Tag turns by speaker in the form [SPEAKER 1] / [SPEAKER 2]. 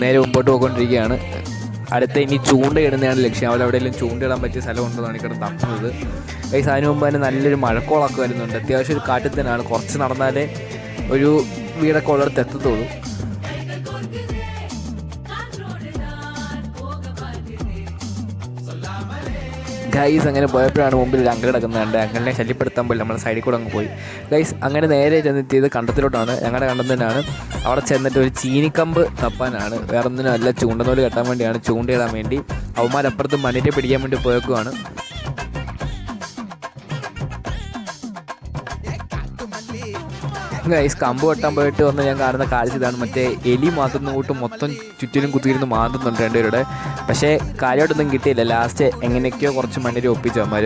[SPEAKER 1] നേരെ മുമ്പോട്ട് പോയിക്കൊണ്ടിരിക്കുകയാണ്. അടുത്ത ഇനി ചൂണ്ടയിടുന്നതാണ് ലക്ഷ്യം. അവിടെ എവിടെയെങ്കിലും ചൂണ്ടയിടാൻ പറ്റിയ സ്ഥലമുണ്ടെന്നാണ് ഇവിടെ തപ്പുന്നത്. ഗൈസ് അതിന് മുമ്പ് തന്നെ നല്ലൊരു മഴക്കോളൊക്കെ വരുന്നുണ്ട്. അത്യാവശ്യം ഒരു കാട്ടിൽ തന്നെയാണ്. കുറച്ച് നടന്നാലേ ഒരു വീടൊക്കെ ഉള്ളിടത്ത് എത്തത്തുള്ളൂ. ഗൈസ് അങ്ങനെ പോയപ്പോഴാണ് മുമ്പിൽ ഒരു അങ്കിൾ കിടക്കുന്നുണ്ട്. അങ്കിളിനെ ശല്യപ്പെടുത്താൻ പോയി നമ്മൾ സൈഡിൽ കൂടെ അങ്ങ് പോയി. ഗൈസ് അങ്ങനെ നേരെ ചെന്നെത്തിയത് കണ്ടത്തിലോട്ടാണ്. ഞങ്ങളുടെ കണ്ടം തന്നെയാണ്. അവിടെ ചെന്നിട്ട് ഒരു ചീനിക്കമ്പ് തപ്പാനാണ്. വേറെ ഒന്നിനും അല്ല, ചൂണ്ടനൂല് കെട്ടാൻ വേണ്ടിയാണ്, ചൂണ്ടയിടാൻ വേണ്ടി. അവന്മാരപ്പുറത്ത് മണ്ണിനെ പിടിക്കാൻ വേണ്ടി പോയേക്കുവാണ്. ഗൈസ് കമ്പ് വെട്ടാൻ പോയിട്ട് വന്ന് ഞാൻ കാണുന്ന കാഴ്ച ഇതാണ്. മറ്റേ എലി മാന്തുന്ന കൂട്ട് മൊത്തം ചുറ്റിലും കുത്തിയിരുന്ന് മാന്തുന്നുണ്ട് രണ്ടുപേരുടെ. പക്ഷേ കാര്യമായിട്ടൊന്നും കിട്ടിയില്ല. ലാസ്റ്റ് എങ്ങനെയൊക്കെയോ കുറച്ച് മണ്ണിൽ ഒപ്പിച്ചു അവന്മാർ.